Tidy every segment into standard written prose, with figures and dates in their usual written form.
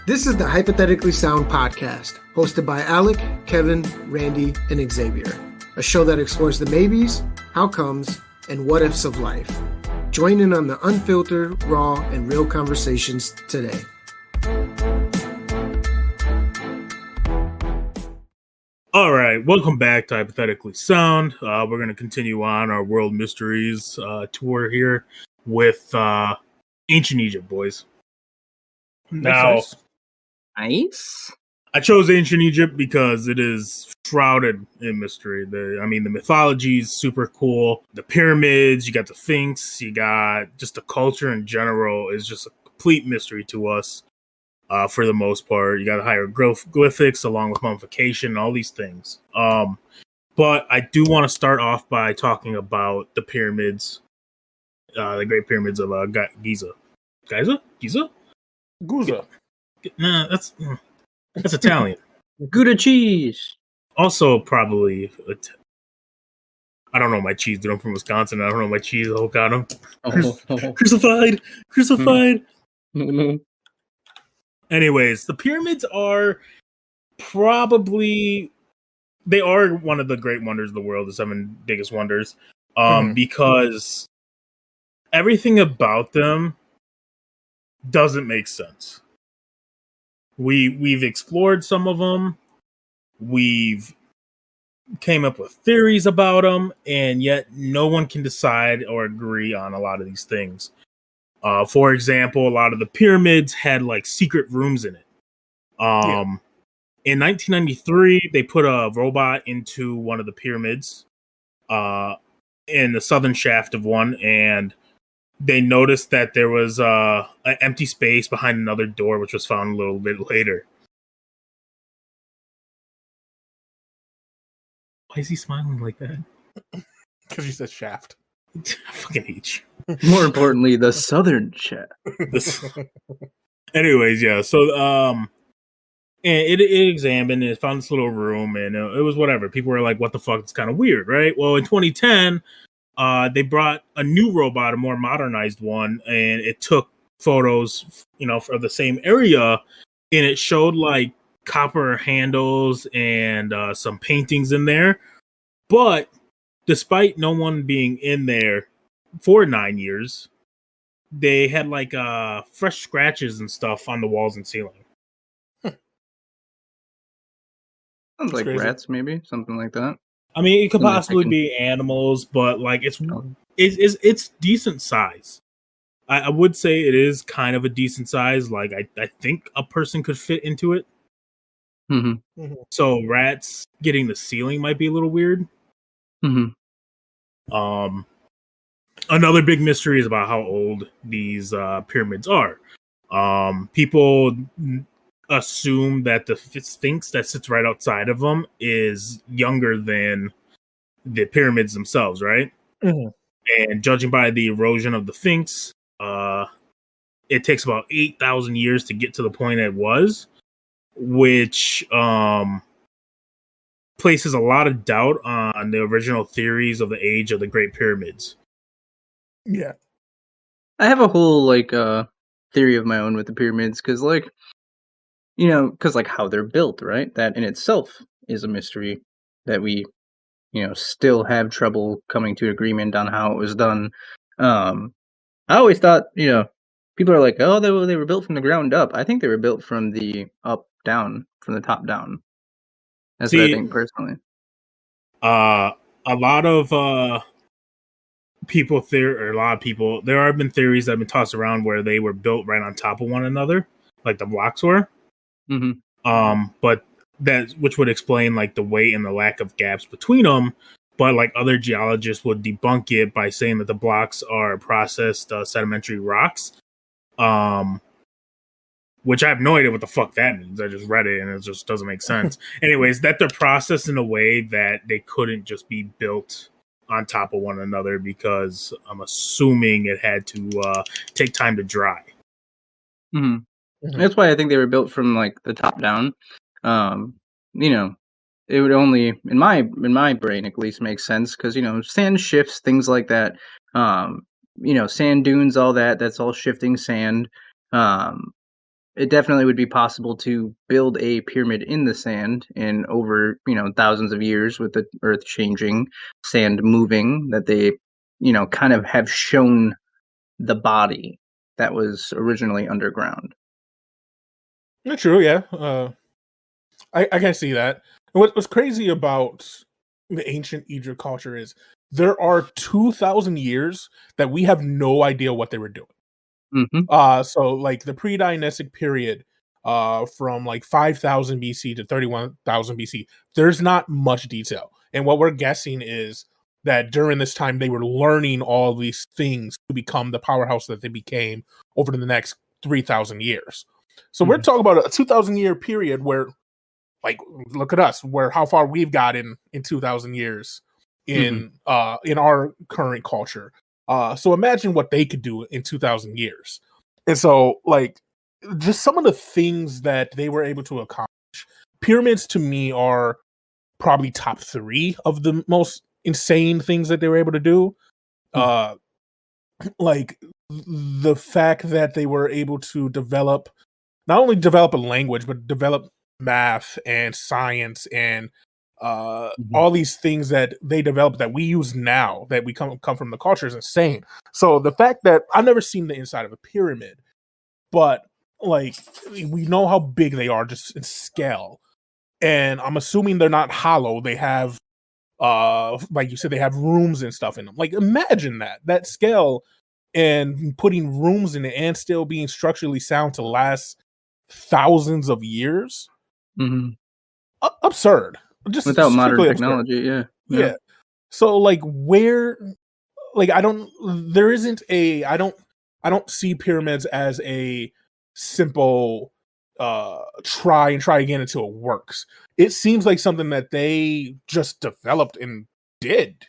This is the Hypothetically Sound podcast, hosted by Alek, Kevin, Randy, and Xavier. A show that explores the maybes, how comes, and what ifs of life. Join in on the unfiltered, raw, and real conversations today. All right, welcome back to Hypothetically Sound. We're going to continue on our World Mysteries tour here with Ancient Egypt, boys. Now, nice. I chose Ancient Egypt because it is shrouded in mystery. The mythology is super cool. The pyramids, you got the Sphinx, you got just the culture in general is just a complete mystery to us. For the most part, you got the hieroglyphics along with mummification and all these things. But I do want to start off by talking about the pyramids, the Great Pyramids of Giza. Giza? Nah, that's Italian. Gouda cheese. Also, probably. I don't know my cheese, dude. I'm from Wisconsin. I don't know my cheese. Oh God, I'm crucified. Anyways, the pyramids are they are one of the great wonders of the world, the 7 biggest wonders, because everything about them doesn't make sense. We've explored some of them, we've came up with theories about them, and yet no one can decide or agree on a lot of these things. For example, a lot of the pyramids had like secret rooms in it. In 1993, they put a robot into one of the pyramids in the southern shaft of one, and they noticed that there was an empty space behind another door, which was found a little bit later. Why is he smiling like that? Because you said shaft. I fucking hate you. More importantly, the southern shaft. Anyways, yeah. So, and it examined and it found this little room, and it was whatever. People were like, "What the fuck? It's kind of weird, right?" Well, in 2010, they brought a new robot, a more modernized one, and it took photos, for the same area, and it showed like copper handles and some paintings in there, but despite no one being in there for 9 years, they had like fresh scratches and stuff on the walls and ceiling. Sounds like crazy. Rats, maybe something like that. I mean, it could possibly be animals, but like it's decent size. I would say it is kind of a decent size. Like I think a person could fit into it. Mm-hmm. So rats getting the ceiling might be a little weird. Mm-hmm. Another big mystery is about how old these pyramids are. People assume that the Sphinx that sits right outside of them is younger than the pyramids themselves, right? Mm-hmm. And judging by the erosion of the Sphinx, it takes about 8,000 years to get to the point it was, which places a lot of doubt on the original theories of the age of the Great Pyramids. Yeah. I have a whole theory of my own with the pyramids, because how they're built, right? That in itself is a mystery that we, still have trouble coming to agreement on how it was done. I always thought, people are like, oh, they were built from the ground up. I think they were built from the up down, from the top down. That's what I think personally. A lot of people, there have been theories that have been tossed around where they were built right on top of one another, like the blocks were. Mm-hmm. But which would explain like the weight and the lack of gaps between them. But like other geologists would debunk it by saying that the blocks are processed sedimentary rocks. Which I have no idea what the fuck that means. I just read it and it just doesn't make sense. Anyways, that they're processed in a way that they couldn't just be built on top of one another, because I'm assuming it had to take time to dry. Mm-hmm. Mm-hmm. That's why I think they were built from like the top down. It would only, in my brain at least, make sense because sand shifts, things like that. Sand dunes, all that. That's all shifting sand. it definitely would be possible to build a pyramid in the sand and over, thousands of years with the earth changing, sand moving, that they, kind of have shown the body that was originally underground. True, yeah. I can see that. And what's crazy about the ancient Egypt culture is there are 2,000 years that we have no idea what they were doing. Hmm. So like the pre-dynastic period, from like 5,000 BC to 31,000 BC, there's not much detail. And what we're guessing is that during this time they were learning all these things to become the powerhouse that they became over the next 3,000 years. So we're talking about a 2,000 year period where, like, look at us, where how far we've gotten in 2,000 years in our current culture. So imagine what they could do in 2,000 years. And so, like, just some of the things that they were able to accomplish. Pyramids to me are probably top 3 of the most insane things that they were able to do. Like the fact that they were able to not only develop a language, but develop math and science and all these things that they developed that we use now, that we come from the culture, is insane. So the fact that I've never seen the inside of a pyramid, but like we know how big they are just in scale, and I'm assuming they're not hollow. They have like you said, they have rooms and stuff in them. Like imagine that scale and putting rooms in it and still being structurally sound to last thousands of years. Absurd. Just without modern strictly technology. absurd. Yeah. Yeah. So like where, like I don't see pyramids as a simple try again until it works. It seems like something that they just developed and did.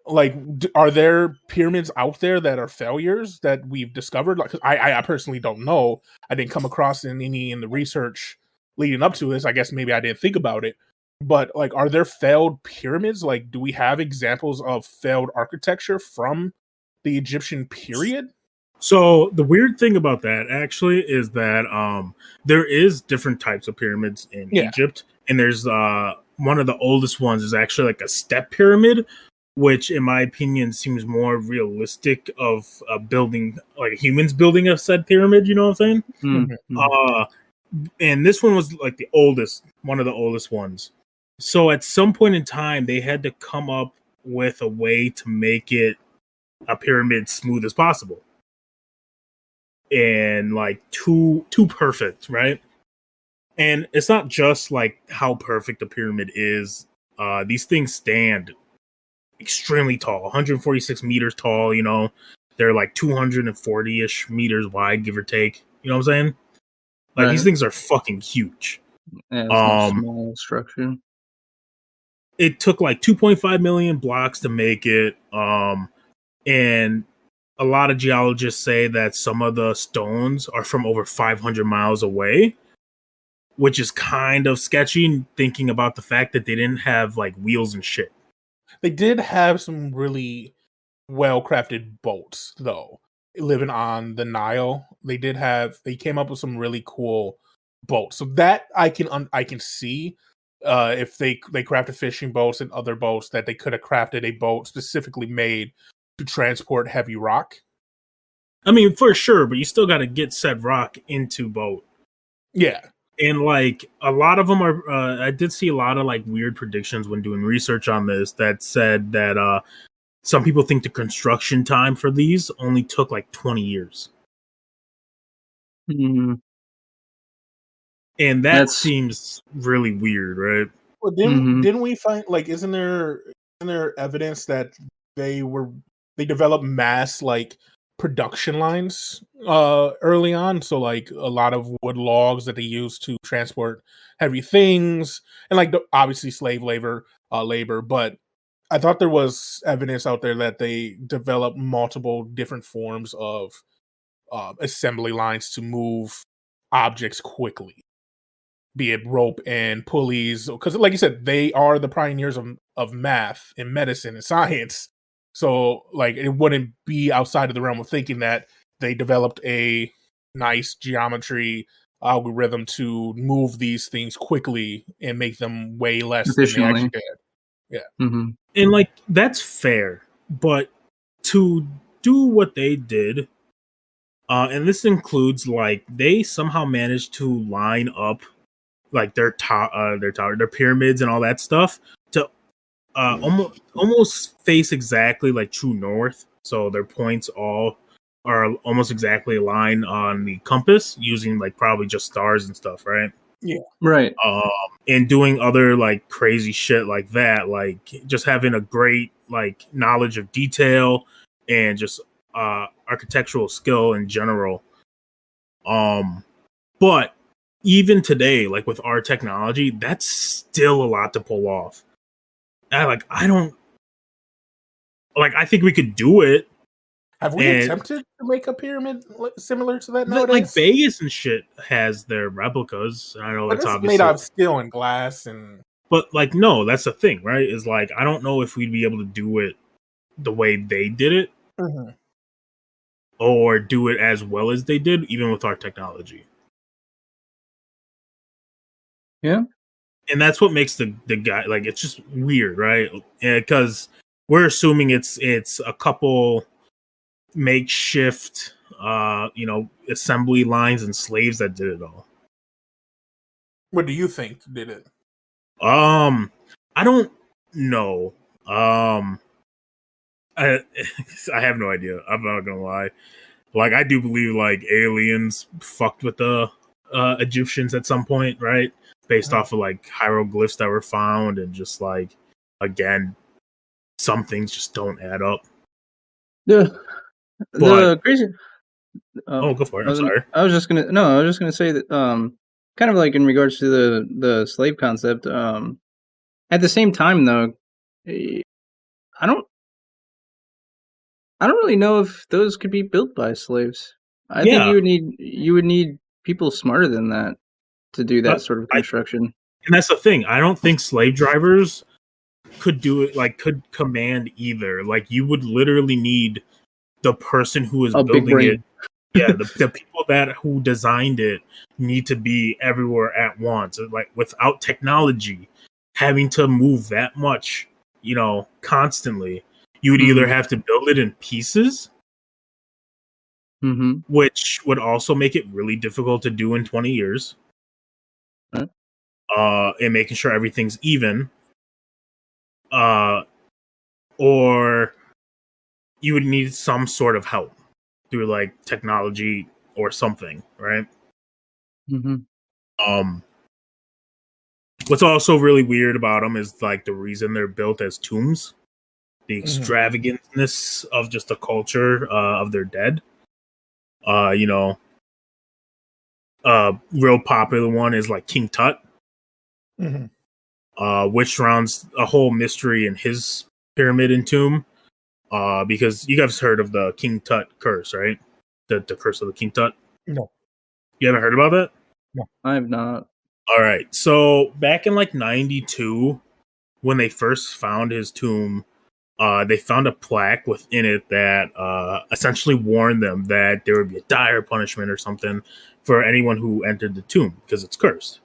Like, are there pyramids out there that are failures that we've discovered? Like, 'cause I personally don't know. I didn't come across any in the research leading up to this. I guess maybe I didn't think about it. But like, are there failed pyramids? Like, do we have examples of failed architecture from the Egyptian period? So the weird thing about that actually is that there is different types of pyramids in Egypt, and there's one of the oldest ones is actually like a step pyramid, which in my opinion seems more realistic of building, like humans building a said pyramid. You know what I'm saying? And this one was like one of the oldest ones. So at some point in time, they had to come up with a way to make it a pyramid smooth as possible. And like too perfect, right? And it's not just like how perfect a pyramid is. These things stand extremely tall, 146 meters tall. They're like 240-ish meters wide, give or take. You know what I'm saying? Like these things are fucking huge. Yeah, it's no small structure. It took like 2.5 million blocks to make it. And a lot of geologists say that some of the stones are from over 500 miles away, which is kind of sketchy, thinking about the fact that they didn't have like wheels and shit. They did have some really well-crafted boats, though. Living on the Nile, they came up with some really cool boats. So that I can see, if they crafted fishing boats and other boats, that they could have crafted a boat specifically made to transport heavy rock. I mean, for sure, but you still got to get said rock into boat. Yeah. And like a lot of them are, I did see a lot of like weird predictions when doing research on this that said that some people think the construction time for these only took like 20 years. Mm-hmm. And that seems really weird, right? Well, didn't we find, like, isn't there evidence that they developed mass like production lines early on? So like a lot of wood logs that they used to transport heavy things, and like obviously slave labor, but I thought there was evidence out there that they developed multiple different forms of assembly lines to move objects quickly, be it rope and pulleys. Because, like you said, they are the pioneers of math and medicine and science. So, like, it wouldn't be outside of the realm of thinking that they developed a nice geometry algorithm to move these things quickly and make them way less than they actually Efficiently. did. Mm-hmm. And like that's fair, but to do what they did, and this includes like they somehow managed to line up like their tower, their pyramids and all that stuff to almost face exactly like true north. So their points all are almost exactly aligned on the compass using like probably just stars and stuff, right? Right. And doing other like crazy shit like that, like just having a great like knowledge of detail and just architectural skill in general. But even today, like with our technology, that's still a lot to pull off. I don't like. I think we could do it. Have we And attempted to make a pyramid similar to that like nowadays? Vegas and shit has their replicas. I know But it's it's obviously made out of steel and glass, and but like no, that's the thing, right? Is like I don't know if we'd be able to do it the way they did it or do it as well as they did, even with our technology. Yeah. And that's what makes the guy like it's just weird, right? Because we're assuming it's a couple makeshift assembly lines and slaves that did it all. what do you think did it? I don't know. I I have no idea. I'm not gonna lie. Like I do believe like aliens fucked with the Egyptians at some point, right? Based off of like hieroglyphs that were found and just like again, some things just don't add up. The crazy. Go for it. I'm sorry. I was just gonna say that kind of like in regards to the slave concept. At the same time though, eh, I don't really know if those could be built by slaves. I think Yeah, you would need people smarter than that to do that sort of I, construction. and that's the thing. I don't think slave drivers could do it. Like could command either. Like you would literally need the person who is A big building it. brain. Yeah, the people that who designed it need to be everywhere at once. Like without technology, having to move that much, constantly, you would either have to build it in pieces, Mm-hmm. which would also make it really difficult to do in 20 years. Right. And making sure everything's even. Or you would need some sort of help through like technology or something, right? Mm-hmm. What's also really weird about them is like the reason they're built as tombs, the extravagantness of just the culture of their dead. Real popular one is like King Tut, which surrounds a whole mystery in his pyramid and tomb. Because you guys heard of the King Tut curse, right? The curse of the King Tut. No. You haven't heard about that? No. I have not. All right. So back in like 92, when they first found his tomb, they found a plaque within it that essentially warned them that there would be a dire punishment or something for anyone who entered the tomb because it's cursed.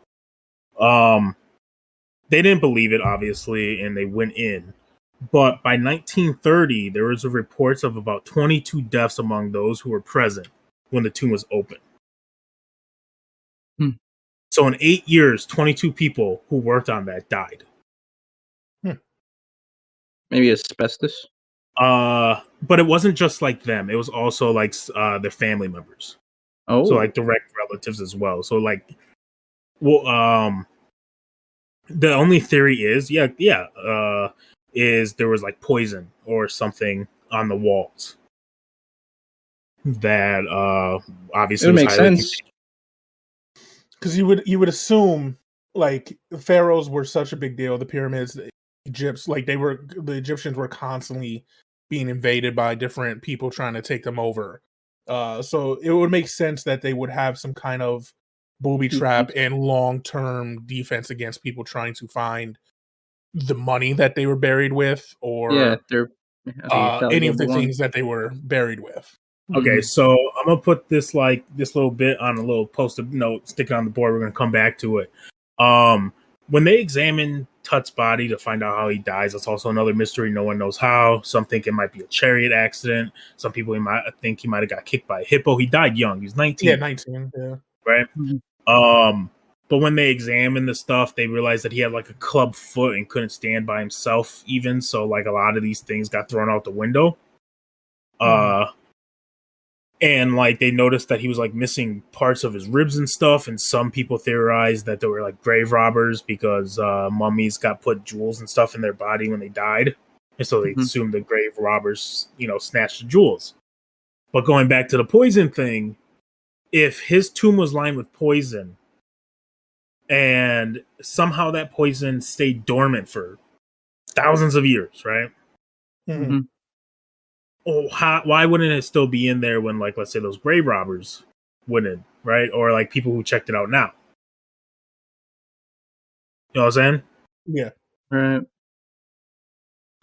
They didn't believe it, obviously, and they went in. But by 1930, there was reports of about 22 deaths among those who were present when the tomb was open. So in 8 years, 22 people who worked on that died. Maybe asbestos. But it wasn't just like them. It was also like their family members. Oh, So like direct relatives as well. So like, well, the only theory is, is there was like poison or something on the walls that it obviously would was make highly sense. Because you would assume like pharaohs were such a big deal. The pyramids, the the Egyptians were constantly being invaded by different people trying to take them over. So it would make sense that they would have some kind of booby trap and long-term defense against people trying to find the money that they were buried with, or Yeah, they're any of the one. things that they were buried with. Okay, so I'm gonna put this little bit on a little post-it note, stick it on the board. We're gonna come back to it. When they examine Tut's body to find out how he dies, that's also another mystery. No one knows how. Some think it might be a chariot accident. Some people might think he might have got kicked by a hippo. He died young. He was 19. Yeah, 19. Yeah. Right. But when they examine the stuff, they realize that he had like a club foot and couldn't stand by himself even. So like a lot of these things got thrown out the window. And like they noticed that he was like missing parts of his ribs and stuff. And some people theorized that they were like grave robbers because mummies got put jewels and stuff in their body when they died. And so they assumed the grave robbers, snatched the jewels. But going back to the poison thing, if his tomb was lined with poison and somehow that poison stayed dormant for thousands of years, right? Mm-hmm. Why wouldn't it still be in there when, like, let's say those grave robbers wouldn't, right? Or like people who checked it out now. You know what I'm saying? Yeah. Right.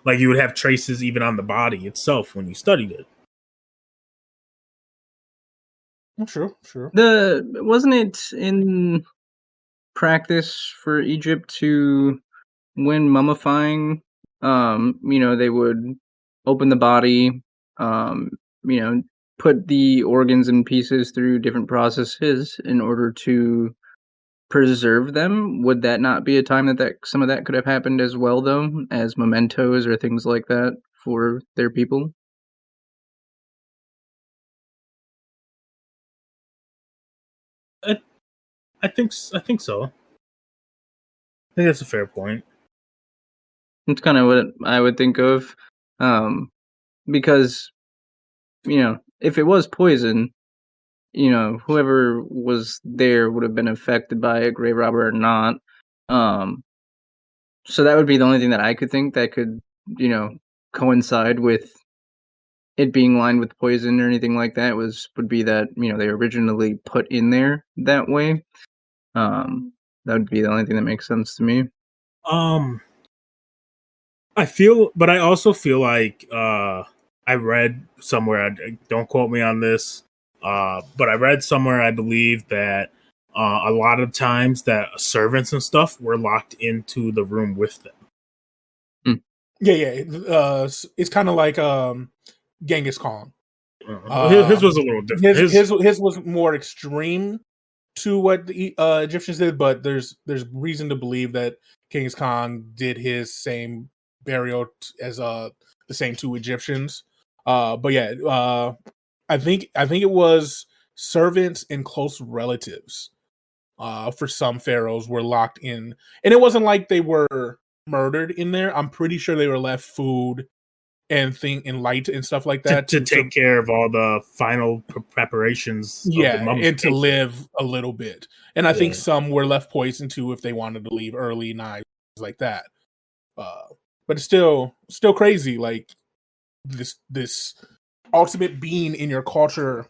Like you would have traces even on the body itself when you studied it. Sure. Wasn't it in practice for Egypt to, when mummifying, they would open the body, put the organs and pieces through different processes in order to preserve them? Would that not be a time that some of that could have happened as well, though, as mementos or things like that for their people? I think so. I think that's a fair point. It's kind of what I would think of, because if it was poison, whoever was there would have been affected by a grave robber or not. So that would be the only thing that I could think that could, coincide with it being lined with poison or anything like that would be that, they originally put in there that way. That would be the only thing that makes sense to me. I also feel like I read somewhere, don't quote me on this, but I read somewhere, I believe that a lot of times that servants and stuff were locked into the room with them. Yeah. It's kind of like Genghis Khan. His was a little different. His was more extreme to what the Egyptians did, but there's reason to believe that Genghis Khan did his same burial as the same two Egyptians. But yeah, I think it was servants and close relatives. For some pharaohs were locked in, and it wasn't like they were murdered in there. I'm pretty sure they were left food and light and stuff like that to take care of all the final preparations. Yeah, of the and to live a little bit. And I think some were left poisoned too if they wanted to leave early, nights like that. But it's still crazy. Like this ultimate being in your culture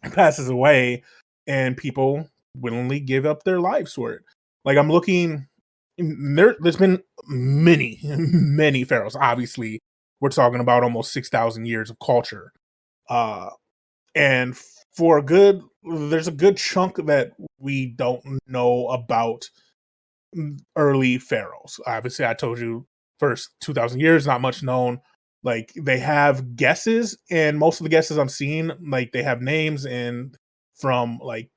passes away, and people willingly give up their lives for it. Like I'm looking, there's been many pharaohs. Obviously, we're talking about almost 6,000 years of culture, and there's a good chunk that we don't know about early pharaohs. Obviously, I told you first 2,000 years, not much known. Like they have guesses, and most of the guesses I'm seeing, like they have names and from like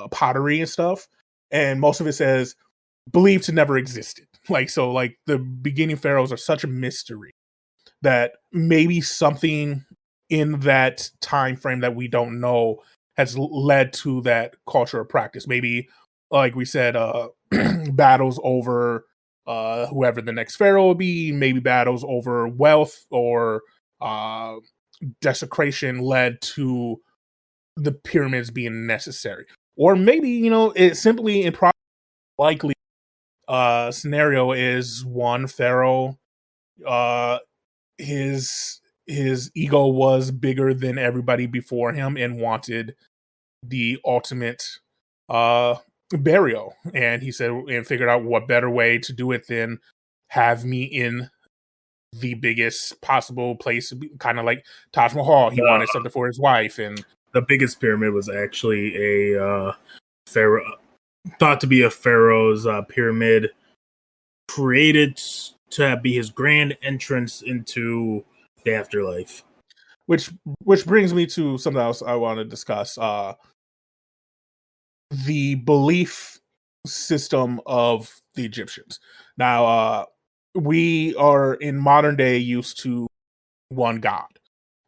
pottery and stuff, and most of it says believed to never existed. Like so, like the beginning pharaohs are such a mystery that maybe something in that time frame that we don't know has led to that culture or practice. Maybe, like we said, battles over whoever the next pharaoh will be, maybe battles over wealth or desecration led to the pyramids being necessary. Or maybe, it simply and probably likely scenario is one pharaoh, his ego was bigger than everybody before him and wanted the ultimate burial, and he said and figured out what better way to do it than have me in the biggest possible place, kind of like Taj Mahal. He wanted something for his wife, and the biggest pyramid was actually a pharaoh, thought to be a pharaoh's pyramid, created to be his grand entrance into the afterlife. Which brings me to something else I want to discuss. The belief system of the Egyptians. Now, we are in modern day used to one God.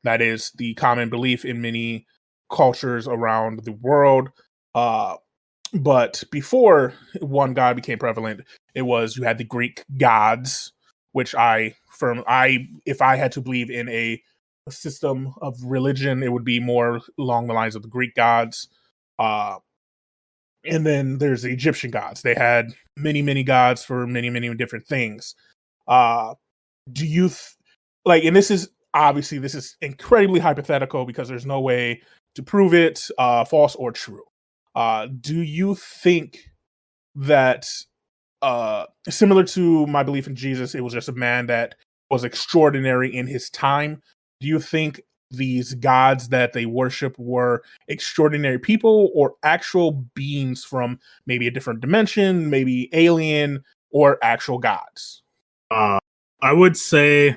That is the common belief in many cultures around the world. But before one God became prevalent, it was you had the Greek gods, which if I had to believe in a system of religion, it would be more along the lines of the Greek gods. And then there's the Egyptian gods. They had many gods for many different things. Do you and this is obviously this is incredibly hypothetical because there's no way to prove it false or true. Do you think that similar to my belief in Jesus, it was just a man that was extraordinary in his time? Do you think these gods that they worship were extraordinary people or actual beings from maybe a different dimension, maybe alien, or actual gods? I would say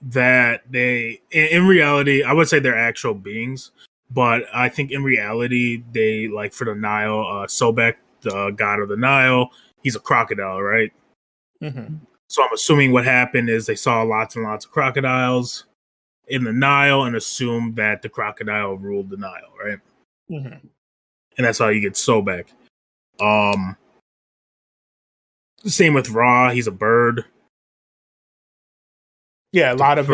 that in reality, I would say they're actual beings, but I think in reality, they, like for the Nile, Sobek, the god of the Nile, he's a crocodile, right? Mm-hmm. So I'm assuming what happened is they saw lots and lots of crocodiles in the Nile and assumed that the crocodile ruled the Nile, right? Mm-hmm. And that's how you get Sobek. Same with Ra, he's a bird. Yeah, a lot of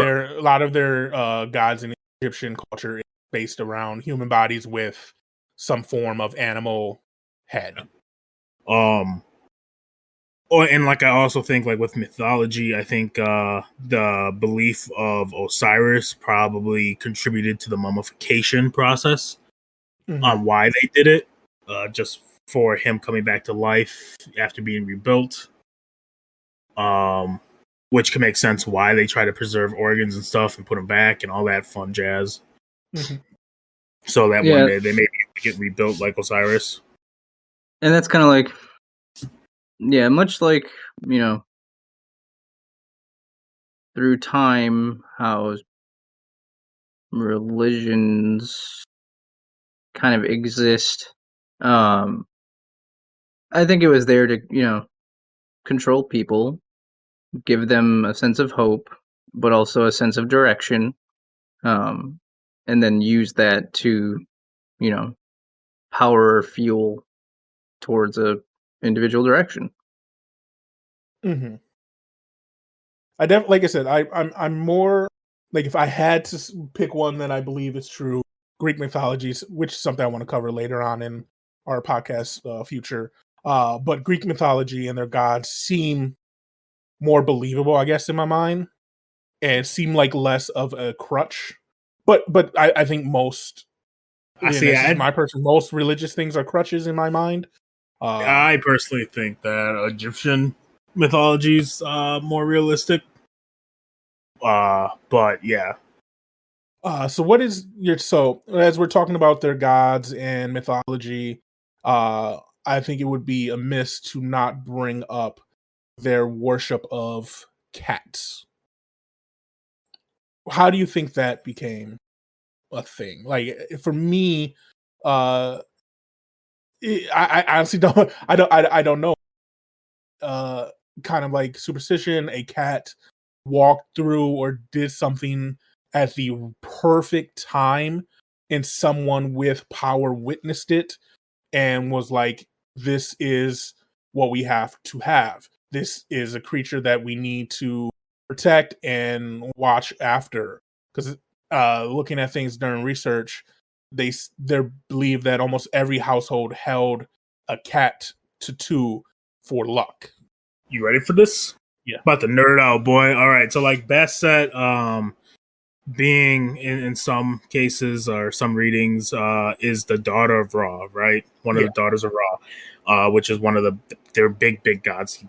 their gods in Egyptian culture is based around human bodies with some form of animal head. And like I also think, like with mythology, I think the belief of Osiris probably contributed to the mummification process on why they did it, just for him coming back to life after being rebuilt. Which can make sense why they try to preserve organs and stuff and put them back and all that fun jazz. Mm-hmm. So that one day they may get rebuilt like Osiris. And that's kind of like, yeah, much like, through time, how religions kind of exist. I think it was there to, control people, give them a sense of hope, but also a sense of direction, and then use that to, power or fuel towards a individual direction. Mm-hmm. Like I said, I'm more like, if I had to pick one that I believe is true, Greek mythologies, which is something I want to cover later on in our podcast future. But Greek mythology and their gods seem more believable, I guess, in my mind, and seem like less of a crutch. But I think most, most religious things are crutches in my mind. I personally think that Egyptian mythology is more realistic. But yeah. So what is as we're talking about their gods and mythology, I think it would be amiss to not bring up their worship of cats. How do you think that became a thing? Like, for me, I honestly don't know. Kind of like superstition, a cat walked through or did something at the perfect time, and someone with power witnessed it and was like, this is what we have to have. This is a creature that we need to protect and watch after. Because looking at things during research, they believe that almost every household held a cat tattoo for luck. You ready for this? Yeah. About to nerd out, boy. All right. So like Basset, being in some cases or some readings, is the daughter of Ra, right? One of the daughters of Ra, which is one of their big gods.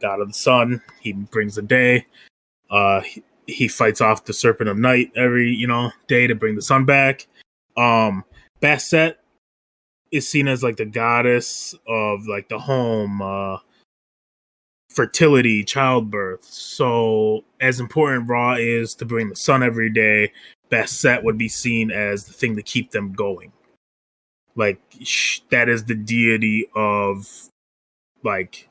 God of the sun. He brings the day. He fights off the Serpent of Night every day to bring the sun back. Bastet is seen as like the goddess of like the home, fertility, childbirth. So as important Ra is to bring the sun every day, Bastet would be seen as the thing to keep them going. Like that is the deity of like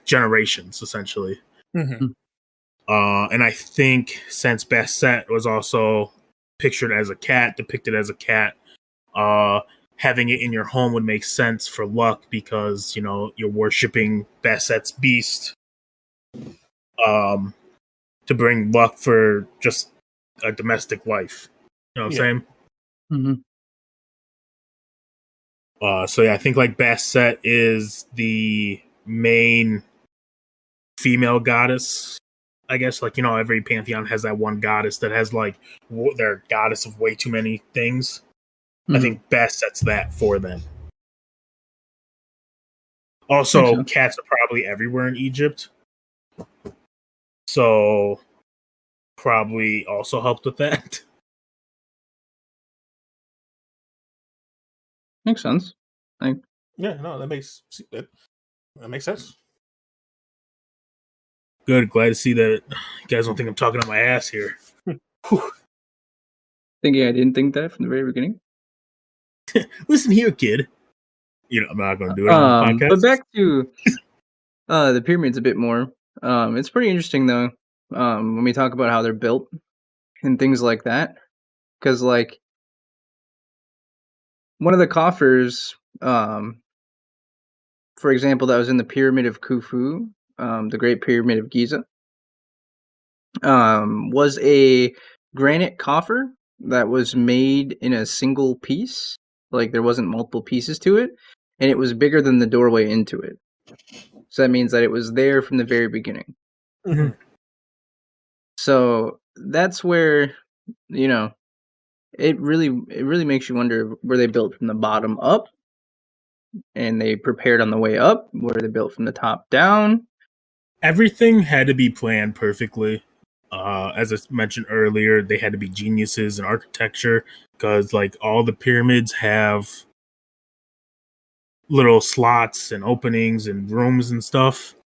generations essentially. Mm-hmm. And I think since Bastet was also depicted as a cat, having it in your home would make sense for luck because you're worshiping Basset's beast, to bring luck for just a domestic life. You know what I'm saying? Mm-hmm. So yeah, I think like Bastet is the main female goddess. I guess like every pantheon has that one goddess that has like their goddess of way too many things. Mm-hmm. I think Bastet's that for them. Also, cats are probably everywhere in Egypt, so probably also helped with that. Makes sense. Yeah, no, that makes sense. Good, glad to see that you guys don't think I'm talking on my ass here. Thinking I didn't think that from the very beginning. Listen here, kid. I'm not going to do it on the podcast. But back to the pyramids a bit more. It's pretty interesting though. When we talk about how they're built and things like that, because like one of the coffers, for example, that was in the Pyramid of Khufu, the Great Pyramid of Giza, was a granite coffer that was made in a single piece. Like there wasn't multiple pieces to it, and it was bigger than the doorway into it. So that means that it was there from the very beginning. Mm-hmm. So that's where it really makes you wonder: were they built from the bottom up, and they prepared on the way up? Were they built from the top down? Everything had to be planned perfectly. As I mentioned earlier, they had to be geniuses in architecture because like all the pyramids have little slots and openings and rooms and stuff.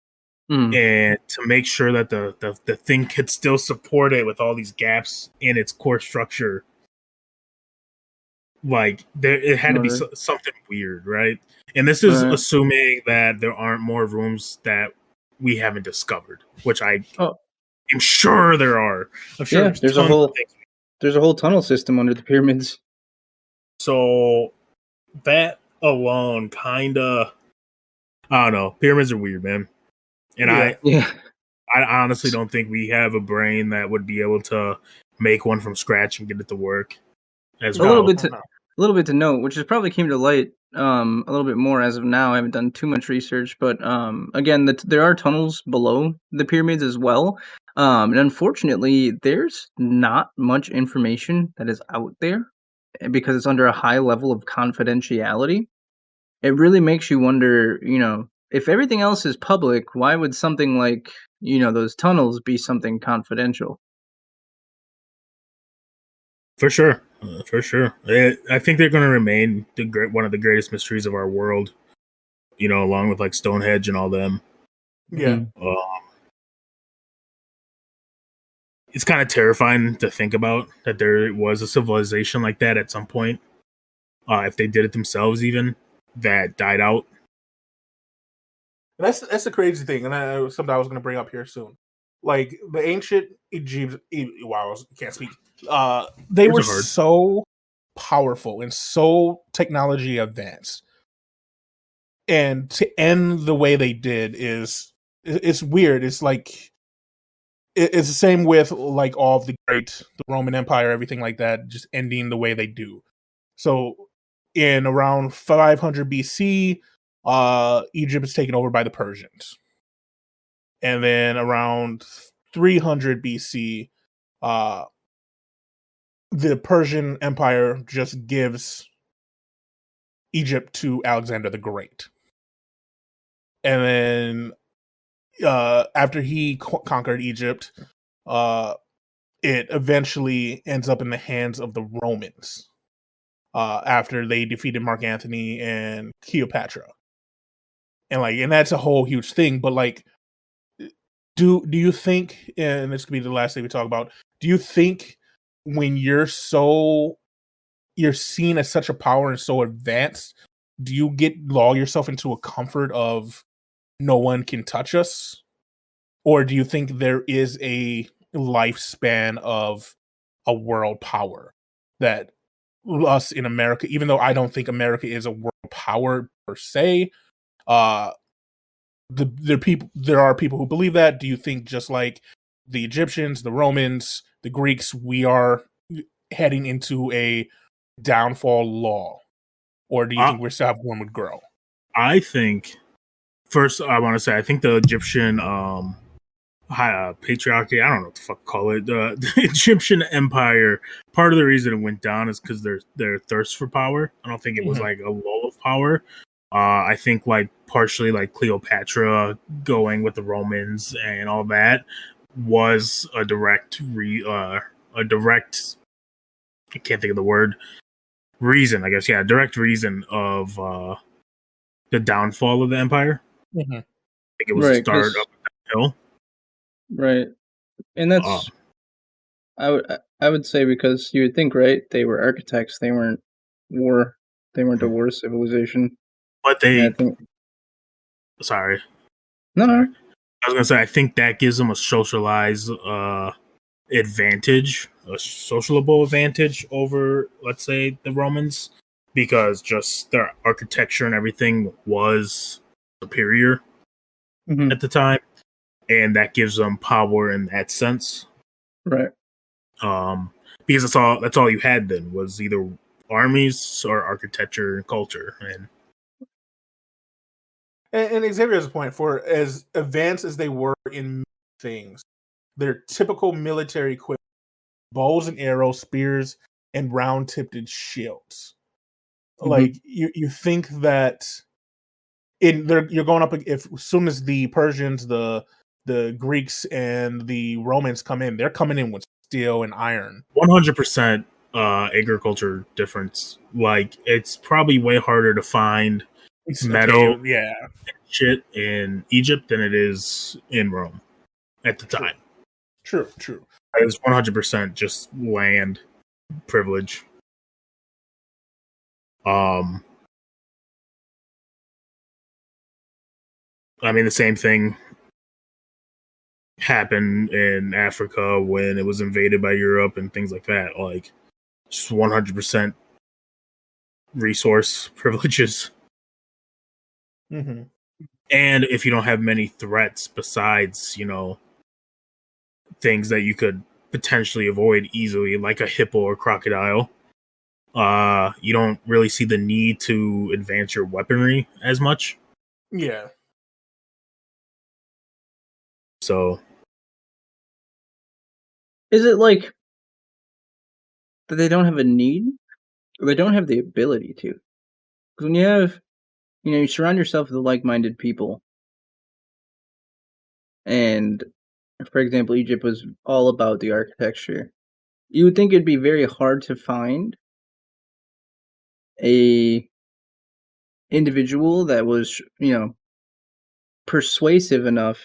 And to make sure that the thing could still support it with all these gaps in its core structure, like it had to be something weird, right? And this is assuming that there aren't more rooms that we haven't discovered, which I am sure there are. I'm sure there's a whole tunnel system under the pyramids. So that alone kind of, I don't know, pyramids are weird, man. And I honestly don't think we have a brain that would be able to make one from scratch and get it to work as well. A little bit to note, which has probably came to light a little bit more as of now. I haven't done too much research, but again, there are tunnels below the pyramids as well. And unfortunately, there's not much information that is out there because it's under a high level of confidentiality. It really makes you wonder, if everything else is public, why would something like, those tunnels be something confidential? For sure. I think they're going to remain one of the greatest mysteries of our world, along with like Stonehenge and all them. Yeah. It's kind of terrifying to think about that there was a civilization like that at some point. If they did it themselves, even that died out. And that's the crazy thing, and something I was going to bring up here soon. Like the ancient Egyptians, wow, I can't speak. They were so powerful and so technology advanced, and to end the way they did it's weird. It's like it's the same with like all of the Roman Empire, everything like that, just ending the way they do. So in around 500 BC, Egypt is taken over by the Persians. And then around 300 BC, the Persian Empire just gives Egypt to Alexander the Great. And then after he conquered Egypt, it eventually ends up in the hands of the Romans after they defeated Mark Antony and Cleopatra, and that's a whole huge thing. But like, do you think? And this could be the last thing we talk about. Do you think when you're seen as such a power and so advanced, do you lull yourself into a comfort of no one can touch us? Or do you think there is a lifespan of a world power that us in America, even though I don't think America is a world power per se, uh, there are people who believe that. Do you think just like the Egyptians, the Romans, the Greeks, we are heading into a downfall law? Or do you think we're still have room to grow? I think first I want to say I think the Egyptian patriarchy, I don't know what the fuck to call it, the Egyptian empire, part of the reason it went down is because their thirst for power. I don't think it was like a lull of power. I think like partially like Cleopatra going with the Romans and all that was a direct I can't think of the word, reason, I guess. Yeah, direct reason of the downfall of the empire. I think it was a start up that hill. Right. And that's I would say because you would think, right, they were architects, they weren't a war civilization. But they think, sorry. No. I was gonna say I think that gives them a socialized advantage, a sociable advantage over, let's say, the Romans, because just their architecture and everything was superior at the time, and that gives them power in that sense. Right. Because that's all you had then was either armies or architecture and culture. And Xavier's point, for as advanced as they were in things, their typical military equipment, bows and arrows, spears, and round-tipped shields. Like you think that you're going up as soon as the Persians, the Greeks, and the Romans come in, they're coming in with steel and iron. 100% agriculture difference. Like it's probably way harder to find metal shit in Egypt than it is in Rome at the time. True. It was 100% just land privilege. I mean, the same thing happened in Africa when it was invaded by Europe and things like that. Like, just 100% resource privileges. Mm-hmm. And if you don't have many threats besides, things that you could potentially avoid easily, like a hippo or crocodile, you don't really see the need to advance your weaponry as much. Yeah. So, is it like that they don't have a need, or they don't have the ability to? Because when you have, you surround yourself with like-minded people, and for example, Egypt was all about the architecture. You would think it'd be very hard to find a individual that was, persuasive enough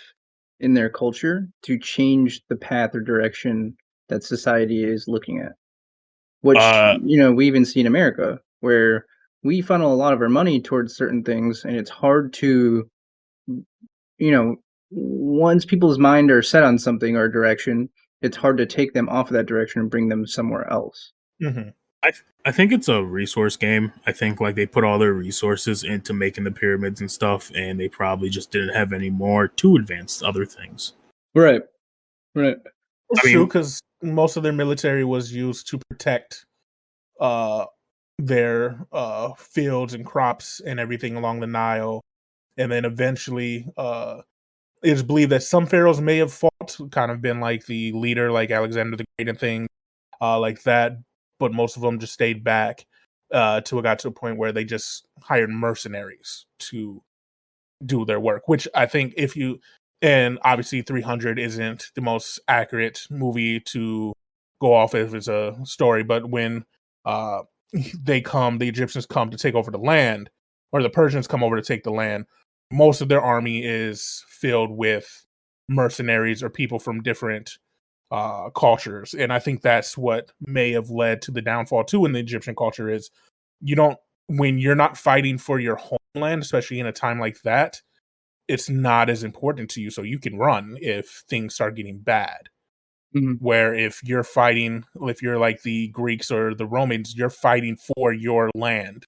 in their culture to change the path or direction that society is looking at. Which, we even see in America, where we funnel a lot of our money towards certain things, and it's hard to, once people's mind are set on something or direction, it's hard to take them off of that direction and bring them somewhere else. Mm-hmm. I think it's a resource game. I think like they put all their resources into making the pyramids and stuff, and they probably just didn't have any more to advance other things. Right. It's true, because most of their military was used to protect their fields and crops and everything along the Nile. And then eventually it is believed that some pharaohs may have fought, kind of been like the leader, like Alexander the Great and things like that. But most of them just stayed back till it got to a point where they just hired mercenaries to do their work. Which I think if you And obviously 300 isn't the most accurate movie to go off if it's a story, but when the Egyptians come to take over the land, or the Persians come over to take the land, most of their army is filled with mercenaries or people from different cultures. And I think that's what may have led to the downfall too in the Egyptian culture is when you're not fighting for your homeland, especially in a time like that, it's not as important to you. So you can run if things start getting bad. Mm-hmm. Where if you're like the Greeks or the Romans, you're fighting for your land.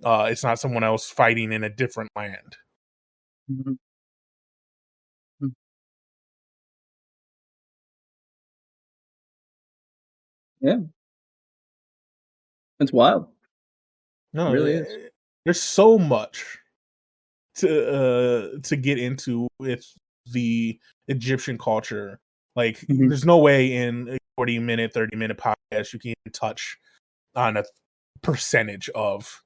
It's not someone else fighting in a different land. Mm-hmm. Mm-hmm. Yeah. It's wild. No, It really is. There's so much to get into with the Egyptian culture. Like, there's no way in a 40-minute, 30-minute podcast you can even touch on a percentage of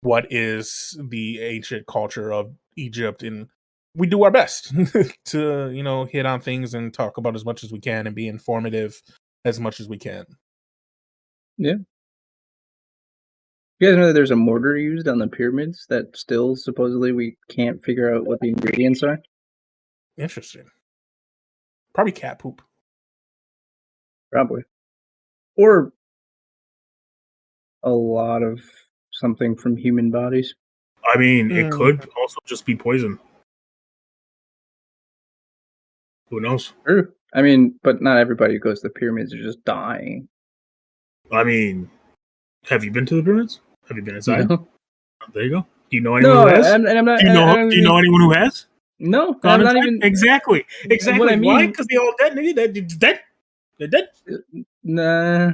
what is the ancient culture of Egypt, and we do our best to hit on things and talk about as much as we can and be informative as much as we can. Yeah. You guys know that there's a mortar used on the pyramids that still supposedly we can't figure out what the ingredients are? Interesting. Probably cat poop. Probably. Or a lot of something from human bodies. I mean, it could also just be poison. Who knows? True. I mean, but not everybody who goes to the pyramids are just dying. I mean, have you been to the pyramids? Have you been inside? No. There you go. Do you know anyone who has? I'm not. Do you know anyone who has? No, I'm not even. Exactly. What I mean, why? Because they all dead, nigga. They're dead. They're dead. Nah.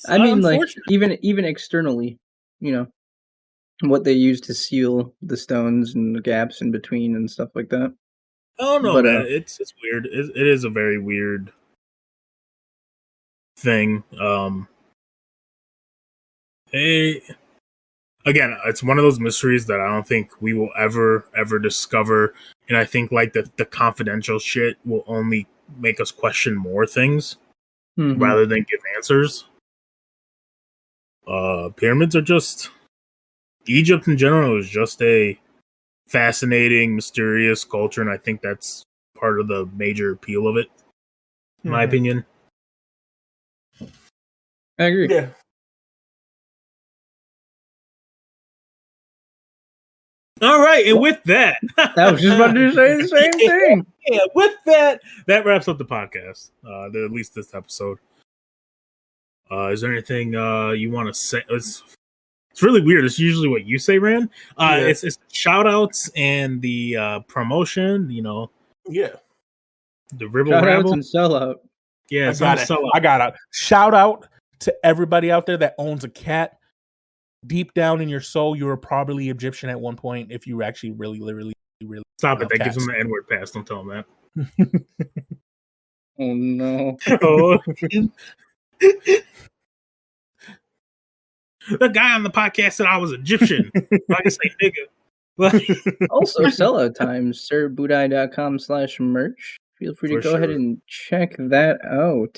I mean, like even externally, what they use to seal the stones and the gaps in between and stuff like that. I don't know, man. It's weird. It is a very weird thing. Again, it's one of those mysteries that I don't think we will ever discover, and I think like the confidential shit will only make us question more things rather than give answers. Pyramids are just Egypt in general is just a fascinating, mysterious culture, and I think that's part of the major appeal of it, in my opinion. I agree. Yeah. All right, and with that, I was just about to say the same thing. Yeah, with that wraps up the podcast. At least this episode. Is there anything you want to say? It's really weird. It's usually what you say, Rand. It's shout outs and the promotion, Yeah. The Ribble Shout Rabble. outs and sellout. Yeah, I got it. Shout out to everybody out there that owns a cat. Deep down in your soul, you were probably Egyptian at one point if you actually really stop it. That gives them the N-word pass. Don't tell them that. Oh no. The guy on the podcast said I was Egyptian. I can say nigga. Also, sellout times, sirbudai.com/merch. Feel free to go ahead and check that out.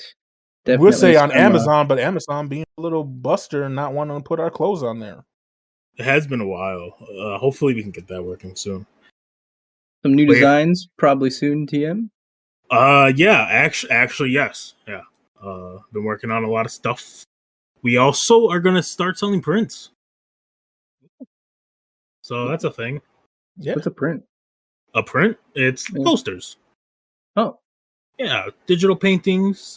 Definitely we'll say on Amazon, but Amazon being a little buster and not wanting to put our clothes on there. It has been a while. Hopefully we can get that working soon. Some new designs, probably soon, TM? Yeah, actually, yes. Yeah. Been working on a lot of stuff. We also are going to start selling prints. So that's a thing. Yeah. What's a print? A print? It's posters. Oh. Yeah, digital paintings,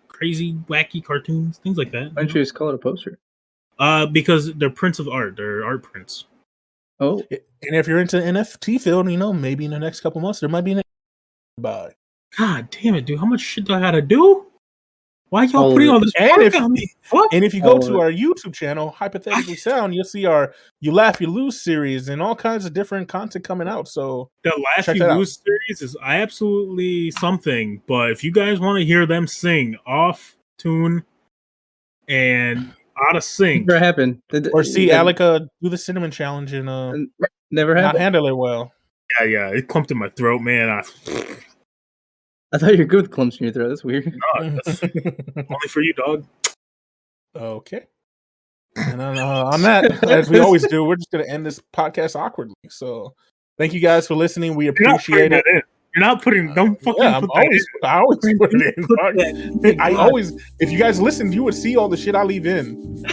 crazy, wacky cartoons, things like that. Why don't you just call it a poster? Because they're prints of art. They're art prints. Oh. And if you're into NFT field, maybe in the next couple months, there might be an buy. God damn it, dude. How much shit do I gotta do? Why y'all putting all this work on me? What? And if you go to our YouTube channel, Hypothetically Sound, you'll see our You Laugh, You Lose series and all kinds of different content coming out. So the Laugh, You Lose series is absolutely something. But if you guys want to hear them sing off tune and out of sync, never happened. Or see Alek do the cinnamon challenge and never happened. Not handle it well. Yeah. It clumped in my throat, man. I thought you were good with clumps in your throat. That's weird. That's only for you, dog. Okay. And on that, as we always do, we're just going to end this podcast awkwardly. So thank you guys for listening. We appreciate it. You're not putting. Don't fucking. I always put it in. I always. If you guys listened, you would see all the shit I leave in.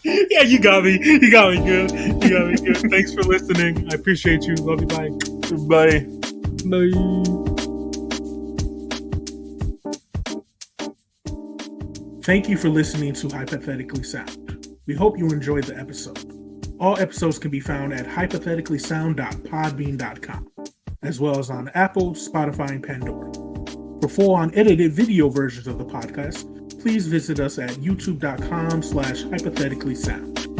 Yeah, you got me. You got me good. Thanks for listening. I appreciate you. Love you. Bye. Bye. Thank you for listening to Hypothetically Sound. We hope you enjoyed the episode. All episodes can be found at hypotheticallysound.podbean.com, as well as on Apple, Spotify, and Pandora. For full unedited video versions of the podcast, please visit us at youtube.com/hypotheticallysound.